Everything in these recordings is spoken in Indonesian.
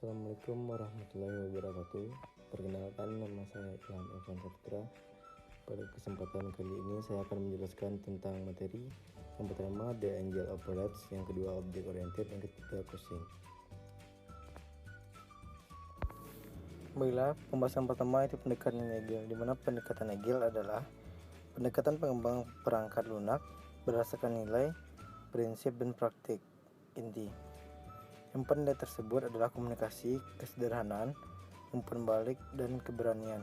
Assalamualaikum warahmatullahi wabarakatuh. Perkenalkan, nama saya Ilham Evan Saputra. Pada kesempatan kali ini saya akan menjelaskan tentang materi. Yang pertama, The Angel Operates. Yang kedua, Object Oriented. Yang ketiga, Cosing. Baiklah, pembahasan pertama itu pendekatan Hegel, di mana pendekatan Hegel adalah pendekatan pengembang perangkat lunak berdasarkan nilai, prinsip, dan praktik inti. Empat nilai tersebut adalah komunikasi, kesederhanaan, umpan balik, dan keberanian.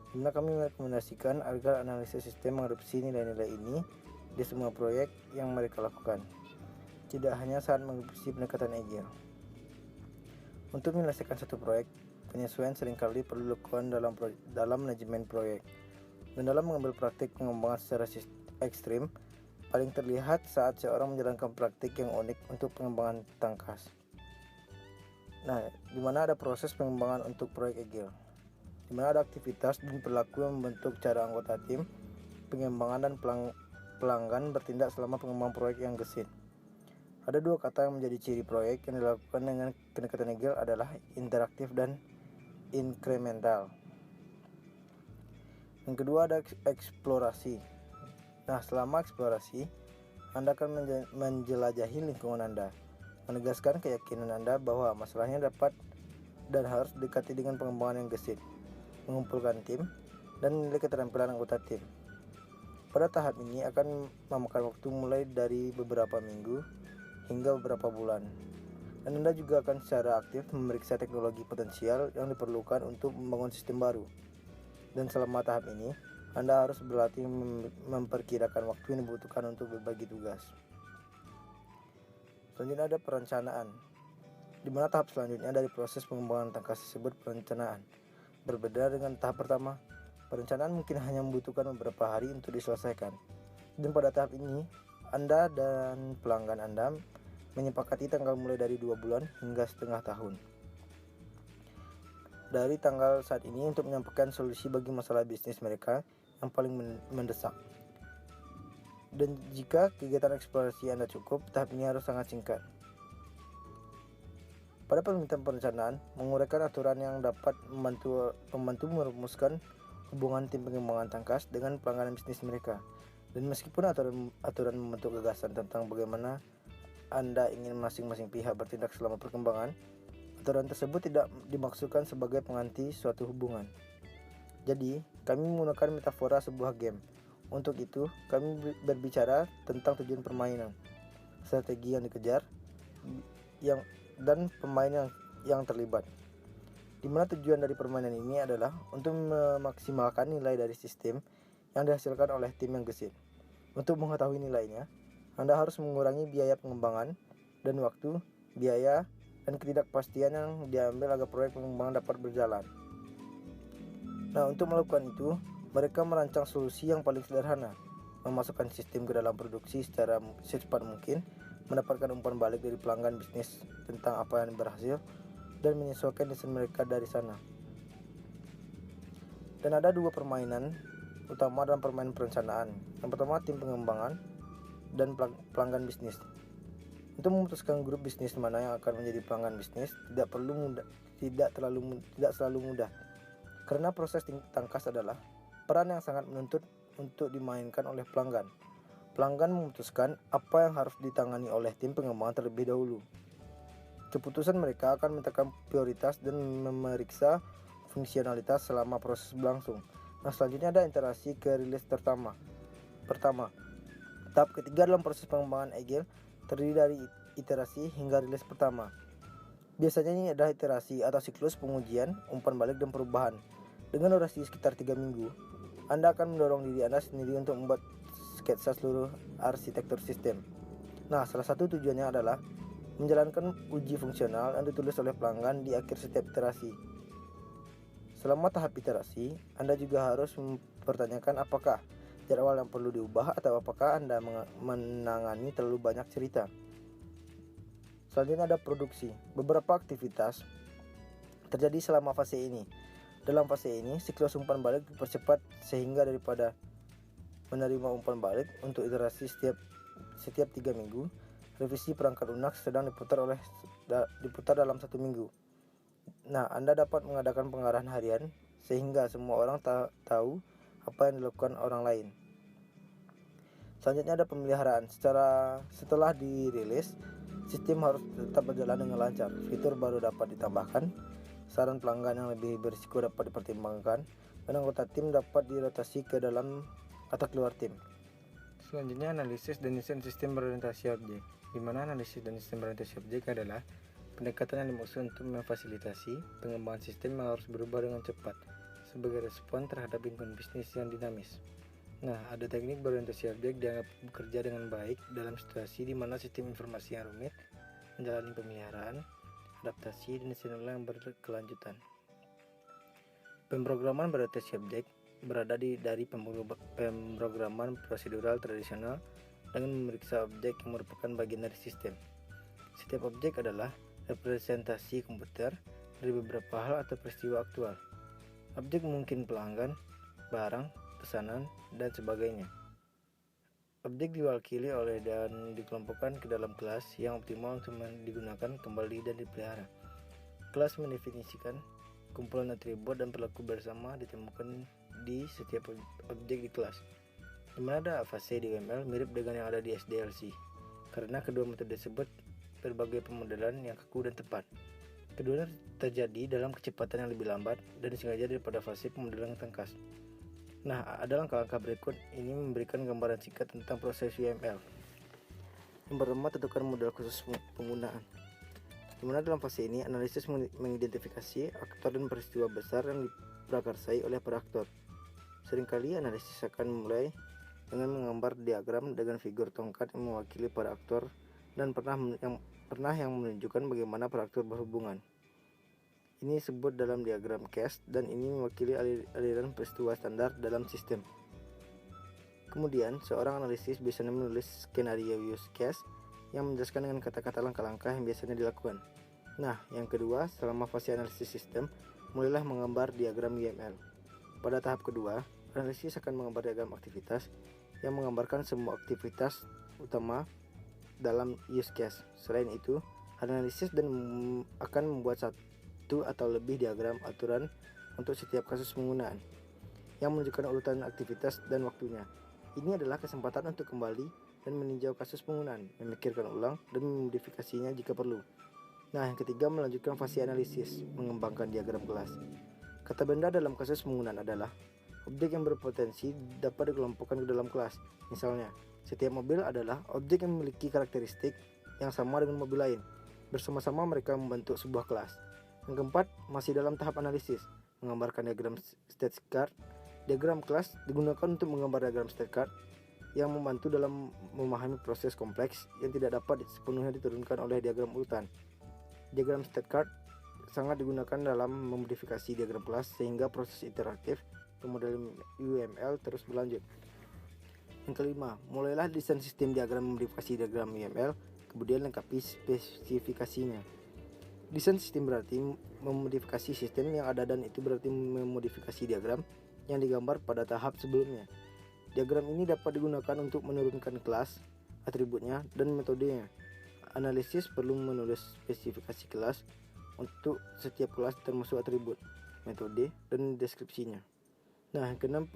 Dimana kami merekomendasikan agar analisis sistem mengadopsi nilai-nilai ini di semua proyek yang mereka lakukan, tidak hanya saat mengadopsi pendekatan Hegel. Untuk menyelesaikan satu proyek, penyesuaian seringkali perlu dilakukan dalam manajemen proyek. Dan dalam mengambil praktik pengembangan secara ekstrim, paling terlihat saat seorang menjalankan praktik yang unik untuk pengembangan tangkas. Nah, di mana ada proses pengembangan untuk proyek Hegel, di mana ada aktivitas dan perilaku yang membentuk cara anggota tim, pengembangan dan pelanggan bertindak selama pengembangan proyek yang gesit. Ada dua kata yang menjadi ciri proyek yang dilakukan dengan pendekatan Hegel adalah interaktif dan inkremental. Yang kedua ada eksplorasi. Nah, selama eksplorasi, Anda akan menjelajahi lingkungan Anda, menegaskan keyakinan Anda bahwa masalahnya dapat dan harus didekati dengan pengembangan yang gesit, mengumpulkan tim, dan menilai keterampilan anggota tim. Pada tahap ini akan memakan waktu mulai dari beberapa minggu hingga beberapa bulan. Dan Anda juga akan secara aktif memeriksa teknologi potensial yang diperlukan untuk membangun sistem baru. Dan selama tahap ini, Anda harus berlatih memperkirakan waktu yang dibutuhkan untuk berbagi tugas. Selanjutnya ada perencanaan, di mana tahap selanjutnya dari proses pengembangan tangkas tersebut perencanaan. Berbeda dengan tahap pertama, perencanaan mungkin hanya membutuhkan beberapa hari untuk diselesaikan. Dan pada tahap ini, Anda dan pelanggan Anda menyepakati tanggal mulai dari 2 bulan hingga setengah tahun dari tanggal saat ini untuk menyampaikan solusi bagi masalah bisnis mereka yang paling mendesak. Dan jika kegiatan eksplorasi Anda cukup, tahap ini harus sangat singkat. Pada permintaan perencanaan, menguraikan aturan yang dapat membantu merumuskan hubungan tim pengembangan tangkas dengan pelanggan bisnis mereka. Dan meskipun aturan membentuk gagasan tentang bagaimana Anda ingin masing-masing pihak bertindak selama perkembangan, aturan tersebut tidak dimaksudkan sebagai pengganti suatu hubungan. Jadi, kami menggunakan metafora sebuah game. Untuk itu, kami berbicara tentang tujuan permainan, strategi yang dikejar, dan pemain yang terlibat. Di mana tujuan dari permainan ini adalah untuk memaksimalkan nilai dari sistem yang dihasilkan oleh tim yang gesit. Untuk mengetahui nilainya, Anda harus mengurangi biaya pengembangan dan waktu, biaya, dan ketidakpastian yang diambil agar proyek pengembangan dapat berjalan. Nah, untuk melakukan itu, mereka merancang solusi yang paling sederhana, memasukkan sistem ke dalam produksi secara secepat mungkin, mendapatkan umpan balik dari pelanggan bisnis tentang apa yang berhasil, dan menyesuaikan desain mereka dari sana. Dan ada dua permainan utama dalam permainan perencanaan. Yang pertama, tim pengembangan dan pelanggan bisnis. Untuk memutuskan grup bisnis mana yang akan menjadi pelanggan bisnis tidak selalu mudah. Karena proses tangkas adalah peran yang sangat menuntut untuk dimainkan oleh pelanggan. Pelanggan memutuskan apa yang harus ditangani oleh tim pengembangan terlebih dahulu. Keputusan mereka akan menentukan prioritas dan memeriksa fungsionalitas selama proses berlangsung. Nah, selanjutnya ada interaksi ke rilis pertama. Tahap ketiga dalam proses pengembangan Hegel terdiri dari iterasi hingga rilis pertama. Biasanya ini adalah iterasi atau siklus pengujian, umpan balik, dan perubahan. Dengan durasi sekitar 3 minggu, Anda akan mendorong diri Anda sendiri untuk membuat sketsa seluruh arsitektur sistem. Nah, salah satu tujuannya adalah menjalankan uji fungsional yang ditulis oleh pelanggan di akhir setiap iterasi. Selama tahap iterasi, Anda juga harus mempertanyakan apakah jadwal yang perlu diubah atau apakah Anda menangani terlalu banyak cerita. Selanjutnya ada produksi. Beberapa aktivitas terjadi selama fase ini. Dalam fase ini, siklus umpan balik dipercepat sehingga daripada menerima umpan balik untuk iterasi setiap 3 minggu, revisi perangkat lunak sedang diputar dalam 1 minggu. Nah, Anda dapat mengadakan pengarahan harian sehingga semua orang tahu apa yang dilakukan orang lain. Selanjutnya ada pemeliharaan. Setelah dirilis, sistem harus tetap berjalan dengan lancar. Fitur baru dapat ditambahkan, saran pelanggan yang lebih berisiko dapat dipertimbangkan, dan anggota tim dapat dirotasi ke dalam atau keluar tim. Selanjutnya analisis dan desain sistem berorientasi objek, di mana analisis dan sistem berorientasi objek adalah pendekatan yang dimaksud untuk memfasilitasi pengembangan sistem yang harus berubah dengan cepat sebagai respon terhadap lingkungan bisnis yang dinamis. Nah, ada teknik berorientasi objek dianggap bekerja dengan baik dalam situasi di mana sistem informasi yang rumit, menjalani pemeliharaan, adaptasi, dan desain ulang yang berkelanjutan. Pemrograman berorientasi objek berada dari pemrograman prosedural tradisional dengan memeriksa objek yang merupakan bagian dari sistem. Setiap objek adalah representasi komputer dari beberapa hal atau peristiwa aktual. Objek mungkin pelanggan, barang, pesanan, dan sebagainya. Objek diwakili oleh dan dikelompokkan ke dalam kelas yang optimal untuk digunakan kembali dan dipelihara. Kelas mendefinisikan kumpulan atribut dan perilaku bersama ditemukan di setiap objek di kelas. Di mana ada fase di UML mirip dengan yang ada di SDLC, karena kedua metode tersebut berbagai pemodelan yang kaku dan tepat. Keduanya terjadi dalam kecepatan yang lebih lambat dan disengaja daripada fase pemodelan yang tangkas. Nah, ada langkah-langkah berikut ini memberikan gambaran singkat tentang proses UML. Yang pertama, tentukan model khusus penggunaan. Di mana dalam fase ini, analisis mengidentifikasi aktor dan peristiwa besar yang diprakarsai oleh para aktor. Seringkali analisis akan mulai dengan menggambar diagram dengan figur tongkat yang mewakili para aktor dan pernah yang menunjukkan bagaimana para aktor berhubungan. Ini disebut dalam diagram case dan ini mewakili aliran peristiwa standar dalam sistem. Kemudian, seorang analisis biasanya menulis skenario use case yang menjelaskan dengan kata-kata langkah-langkah yang biasanya dilakukan. Nah, yang kedua, selama fase analisis sistem, mulailah menggambar diagram UML. Pada tahap kedua, analisis akan menggambar diagram aktivitas yang menggambarkan semua aktivitas utama dalam use case. Selain itu, analisis akan membuat satu atau lebih diagram aturan untuk setiap kasus penggunaan yang menunjukkan urutan aktivitas dan waktunya. Ini adalah kesempatan untuk kembali dan meninjau kasus penggunaan, memikirkan ulang, dan memodifikasinya jika perlu. Nah, yang ketiga, melanjutkan fase analisis, mengembangkan diagram kelas. Kata benda dalam kasus penggunaan adalah objek yang berpotensi dapat dikelompokkan ke dalam kelas. Misalnya, setiap mobil adalah objek yang memiliki karakteristik yang sama dengan mobil lain. Bersama-sama mereka membentuk sebuah kelas. Yang keempat, masih dalam tahap analisis, menggambarkan diagram state card. Diagram kelas digunakan untuk menggambar diagram state card yang membantu dalam memahami proses kompleks yang tidak dapat sepenuhnya diturunkan oleh diagram urutan. Diagram state card sangat digunakan dalam memodifikasi diagram kelas sehingga proses iteratif pemodelan UML terus berlanjut. Yang kelima, mulailah desain sistem diagram memodifikasi diagram UML, kemudian lengkapi spesifikasinya. Desain sistem berarti memodifikasi sistem yang ada dan itu berarti memodifikasi diagram yang digambar pada tahap sebelumnya. Diagram ini dapat digunakan untuk menurunkan kelas, atributnya, dan metodenya. Analisis perlu menulis spesifikasi kelas untuk setiap kelas termasuk atribut, metode, dan deskripsinya. Nah, yang keenam,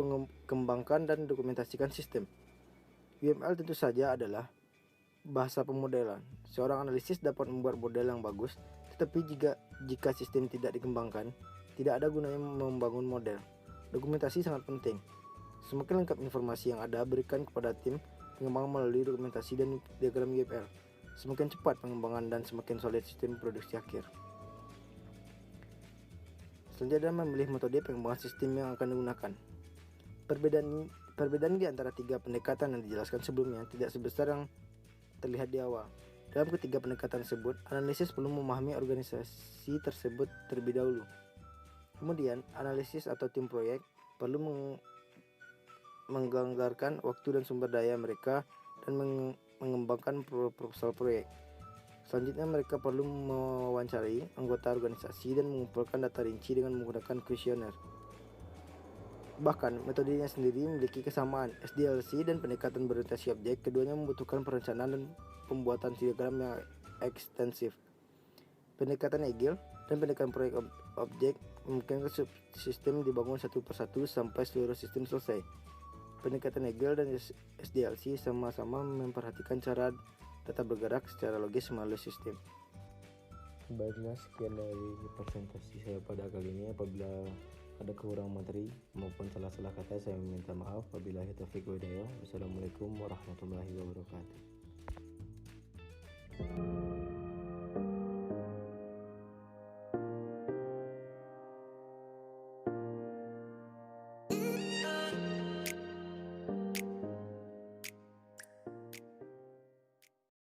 kembangkan dan dokumentasikan sistem. UML tentu saja adalah bahasa pemodelan. Seorang analisis dapat membuat model yang bagus, tetapi jika sistem tidak dikembangkan, tidak ada gunanya membangun model. Dokumentasi sangat penting. Semakin lengkap informasi yang ada berikan kepada tim pengembang melalui dokumentasi dan diagram UML, semakin cepat pengembangan dan semakin solid sistem produksi akhir. Selanjutnya, memilih metode pengembangan sistem yang akan digunakan. Perbedaan di antara tiga pendekatan yang dijelaskan sebelumnya tidak sebesar yang terlihat di awal. Dalam ketiga pendekatan tersebut, analisis perlu memahami organisasi tersebut terlebih dahulu. Kemudian, analisis atau tim proyek perlu menganggarkan waktu dan sumber daya mereka dan mengembangkan proposal proyek. Selanjutnya, mereka perlu mewawancari anggota organisasi dan mengumpulkan data rinci dengan menggunakan kuesioner. Bahkan, metodenya sendiri memiliki kesamaan SDLC dan pendekatan berorientasi objek. Keduanya membutuhkan perencanaan dan pembuatan diagram yang ekstensif. Pendekatan Agile Dan pendekatan proyek objek memungkinkan sistem dibangun satu persatu sampai seluruh sistem selesai. Pendekatan Hegel dan SDLC sama-sama memperhatikan cara data bergerak secara logis melalui sistem. Baiklah, sekian dari presentasi saya pada kali ini. Apabila ada kekurangan materi maupun salah-salah kata, saya meminta maaf. Wabillahi taufiq wa hidayah. Wassalamualaikum warahmatullahi wabarakatuh.